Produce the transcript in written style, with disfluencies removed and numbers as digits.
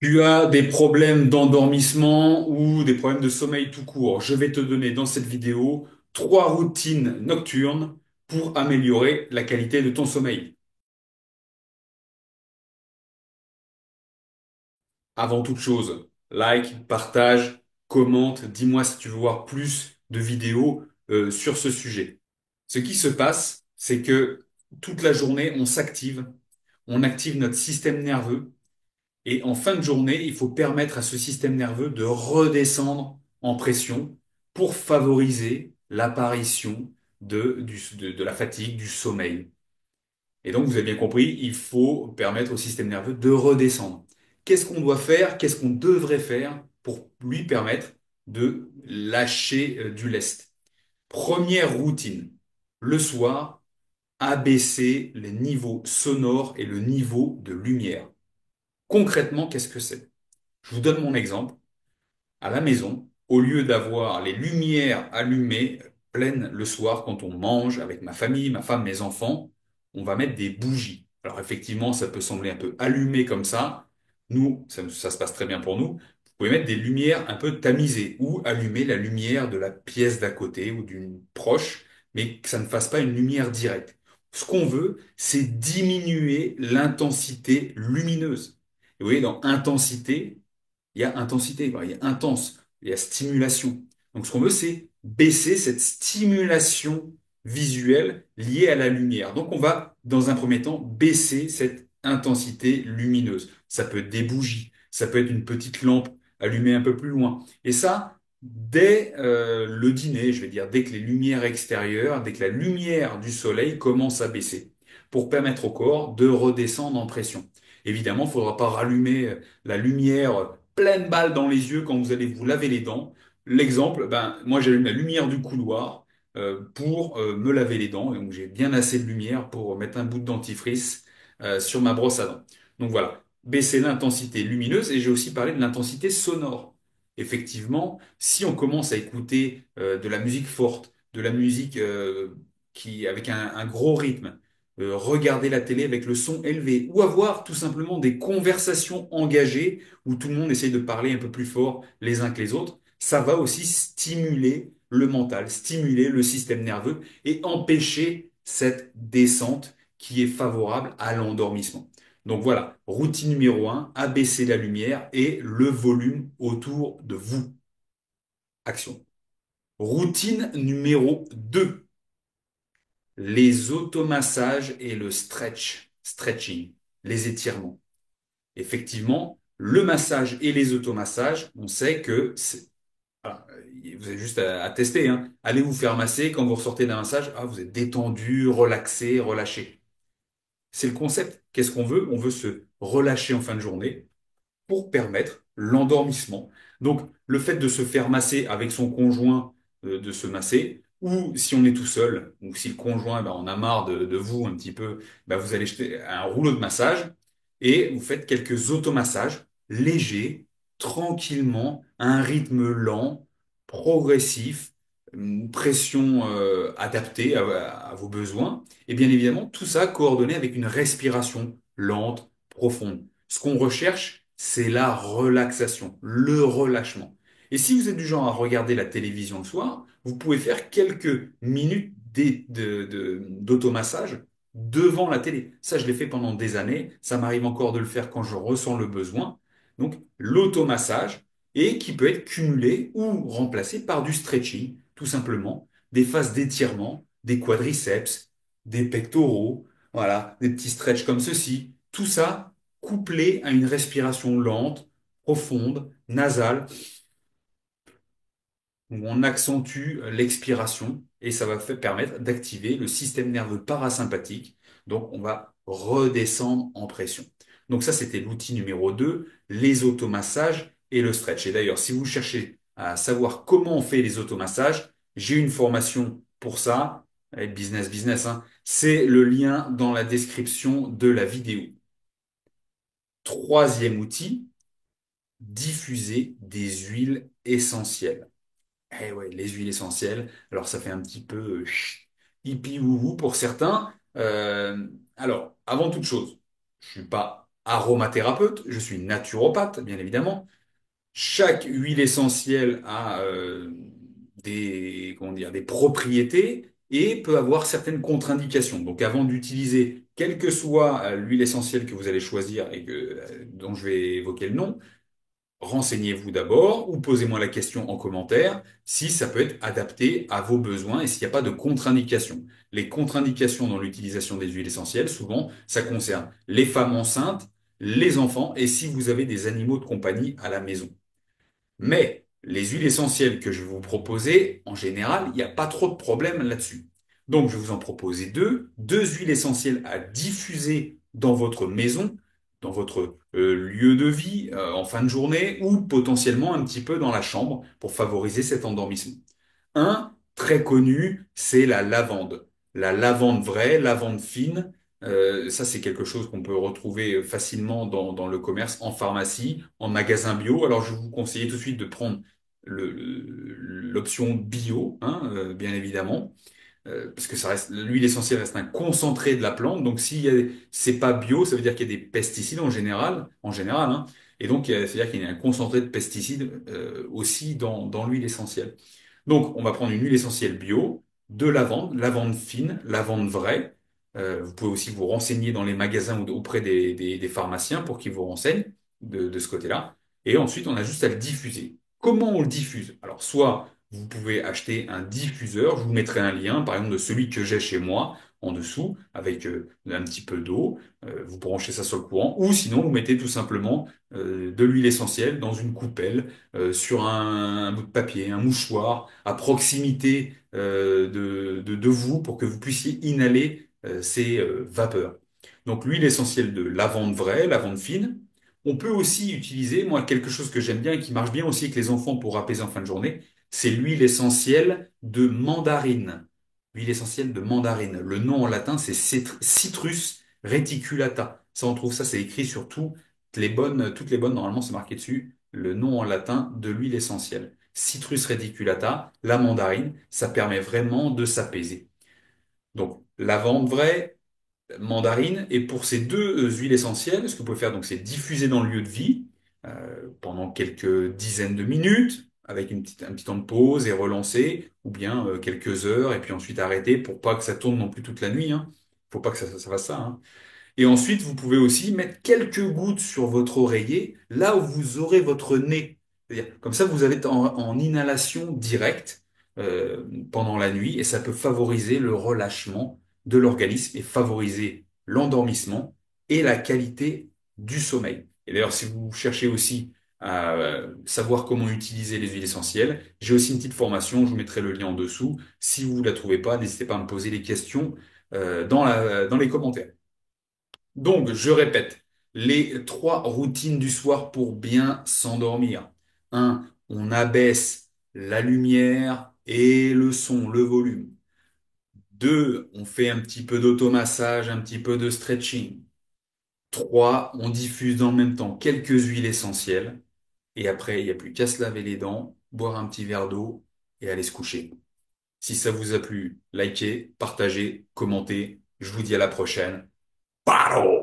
Tu as des problèmes d'endormissement ou des problèmes de sommeil tout court. Je vais te donner dans cette vidéo trois routines nocturnes pour améliorer la qualité de ton sommeil. Avant toute chose, like, partage, commente, dis-moi si tu veux voir plus de vidéos sur ce sujet. Ce qui se passe, c'est que toute la journée, on active notre système nerveux. Et en fin de journée, il faut permettre à ce système nerveux de redescendre en pression pour favoriser l'apparition de la fatigue, du sommeil. Et donc, vous avez bien compris, il faut permettre au système nerveux de redescendre. Qu'est-ce qu'on doit faire? Qu'est-ce qu'on devrait faire pour lui permettre de lâcher du lest? Première routine. Le soir, abaisser les niveaux sonores et le niveau de lumière. Concrètement, qu'est-ce que c'est? Je vous donne mon exemple. À la maison, au lieu d'avoir les lumières allumées pleines le soir quand on mange avec ma famille, ma femme, mes enfants, on va mettre des bougies. Alors effectivement, ça peut sembler un peu allumé comme ça. Nous, ça se passe très bien pour nous. Vous pouvez mettre des lumières un peu tamisées ou allumer la lumière de la pièce d'à côté ou d'une proche, mais que ça ne fasse pas une lumière directe. Ce qu'on veut, c'est diminuer l'intensité lumineuse. Et vous voyez, dans intensité, il y a intensité, quoi. Il y a intense, il y a stimulation. Donc ce qu'on veut, c'est baisser cette stimulation visuelle liée à la lumière. Donc on va, dans un premier temps, baisser cette intensité lumineuse. Ça peut être des bougies, ça peut être une petite lampe allumée un peu plus loin. Et ça, dès le dîner, je vais dire, dès que les lumières extérieures, dès que la lumière du soleil commence à baisser, pour permettre au corps de redescendre en pression. Évidemment, il ne faudra pas rallumer la lumière pleine balle dans les yeux quand vous allez vous laver les dents. L'exemple, ben, moi j'allume la lumière du couloir pour me laver les dents. Et donc j'ai bien assez de lumière pour mettre un bout de dentifrice sur ma brosse à dents. Donc voilà, baisser l'intensité lumineuse et j'ai aussi parlé de l'intensité sonore. Effectivement, si on commence à écouter de la musique forte, de la musique qui avec un gros rythme, regarder la télé avec le son élevé ou avoir tout simplement des conversations engagées où tout le monde essaye de parler un peu plus fort les uns que les autres, ça va aussi stimuler le mental, stimuler le système nerveux et empêcher cette descente qui est favorable à l'endormissement. Donc voilà, routine numéro un, abaisser la lumière et le volume autour de vous. Action. Routine numéro 2, les automassages et le stretching, les étirements. Effectivement, le massage et les automassages, on sait que voilà, vous avez juste à tester, hein. Allez vous faire masser quand vous ressortez d'un massage, ah, vous êtes détendu, relaxé, relâché. C'est le concept. Qu'est-ce qu'on veut? On veut se relâcher en fin de journée pour permettre l'endormissement. Donc, le fait de se faire masser avec son conjoint, de se masser, ou si on est tout seul, ou si le conjoint, ben, en a marre de vous un petit peu, ben, vous allez jeter un rouleau de massage et vous faites quelques automassages légers, tranquillement, à un rythme lent, progressif, une pression adaptée à vos besoins. Et bien évidemment, tout ça coordonné avec une respiration lente, profonde. Ce qu'on recherche, c'est la relaxation, le relâchement. Et si vous êtes du genre à regarder la télévision le soir, vous pouvez faire quelques minutes d'automassage devant la télé. Ça, je l'ai fait pendant des années. Ça m'arrive encore de le faire quand je ressens le besoin. Donc, l'automassage, et qui peut être cumulé ou remplacé par du stretching, tout simplement, des phases d'étirement, des quadriceps, des pectoraux, voilà, des petits stretches comme ceci. Tout ça couplé à une respiration lente, profonde, nasale, où on accentue l'expiration et ça va permettre d'activer le système nerveux parasympathique. Donc, on va redescendre en pression. Donc ça, c'était l'outil numéro 2, les automassages et le stretch. Et d'ailleurs, si vous cherchez à savoir comment on fait les automassages, j'ai une formation pour ça, business, hein. C'est le lien dans la description de la vidéo. Troisième outil, diffuser des huiles essentielles. Eh ouais, les huiles essentielles. Alors ça fait un petit peu hippie wou pour certains. Alors, avant toute chose, je suis pas aromathérapeute, je suis naturopathe, bien évidemment. Chaque huile essentielle a comment dire, des propriétés et peut avoir certaines contre-indications. Donc avant d'utiliser quelle que soit l'huile essentielle que vous allez choisir et dont je vais évoquer le nom, renseignez-vous d'abord ou posez-moi la question en commentaire si ça peut être adapté à vos besoins et s'il n'y a pas de contre-indications. Les contre-indications dans l'utilisation des huiles essentielles, souvent, ça concerne les femmes enceintes, les enfants et si vous avez des animaux de compagnie à la maison. Mais les huiles essentielles que je vais vous proposer, en général, il n'y a pas trop de problème là-dessus. Donc, je vais vous en proposer deux huiles essentielles à diffuser dans votre maison, dans votre lieu de vie, en fin de journée, ou potentiellement un petit peu dans la chambre pour favoriser cet endormissement. Un très connu, c'est la lavande. La lavande vraie, lavande fine. Ça, c'est quelque chose qu'on peut retrouver facilement dans le commerce, en pharmacie, en magasin bio. Alors, je vais vous conseiller tout de suite de prendre l'option bio, hein, bien évidemment, parce que ça reste, l'huile essentielle reste un concentré de la plante. Donc, si c'est pas bio, ça veut dire qu'il y a des pesticides en général, hein, et donc, c'est-à-dire qu'il y a un concentré de pesticides aussi dans l'huile essentielle. Donc, on va prendre une huile essentielle bio, de lavande, lavande fine, lavande vraie. Vous pouvez aussi vous renseigner dans les magasins ou auprès des pharmaciens pour qu'ils vous renseignent de ce côté-là. Et ensuite, on a juste à le diffuser. Comment on le diffuse? Alors, soit vous pouvez acheter un diffuseur, je vous mettrai un lien, par exemple, de celui que j'ai chez moi, en dessous, avec un petit peu d'eau. Vous branchez ça sur le courant. Ou sinon, vous mettez tout simplement de l'huile essentielle dans une coupelle sur un bout de papier, un mouchoir, à proximité de vous pour que vous puissiez inhaler ces vapeurs. Donc l'huile essentielle de lavande vraie, lavande fine. On peut aussi utiliser, moi, quelque chose que j'aime bien et qui marche bien aussi avec les enfants pour apaiser en fin de journée, c'est l'huile essentielle de mandarine. L'huile essentielle de mandarine. Le nom en latin, c'est Citrus reticulata. Ça, on trouve ça, c'est écrit sur toutes les bonnes, normalement, c'est marqué dessus, le nom en latin de l'huile essentielle. Citrus reticulata, la mandarine, ça permet vraiment de s'apaiser. Donc, lavande vraie, mandarine, et pour ces deux huiles essentielles, ce que vous pouvez faire, donc, c'est diffuser dans le lieu de vie pendant quelques dizaines de minutes, avec un petit temps de pause et relancer, ou bien quelques heures, et puis ensuite arrêter pour pas que ça tourne non plus toute la nuit, hein. Faut pas que ça fasse ça, hein. Et ensuite, vous pouvez aussi mettre quelques gouttes sur votre oreiller, là où vous aurez votre nez. C'est-à-dire, comme ça, vous allez être en inhalation directe pendant la nuit et ça peut favoriser le relâchement de l'organisme et favoriser l'endormissement et la qualité du sommeil. Et d'ailleurs, si vous cherchez aussi à savoir comment utiliser les huiles essentielles, j'ai aussi une petite formation, je vous mettrai le lien en dessous. Si vous la trouvez pas, n'hésitez pas à me poser les questions dans les commentaires. Donc, je répète, les trois routines du soir pour bien s'endormir. Un, on abaisse la lumière et le son, le volume. Deux, on fait un petit peu d'automassage, un petit peu de stretching. Trois, on diffuse dans le même temps quelques huiles essentielles. Et après, il n'y a plus qu'à se laver les dents, boire un petit verre d'eau et aller se coucher. Si ça vous a plu, likez, partagez, commentez. Je vous dis à la prochaine. Paro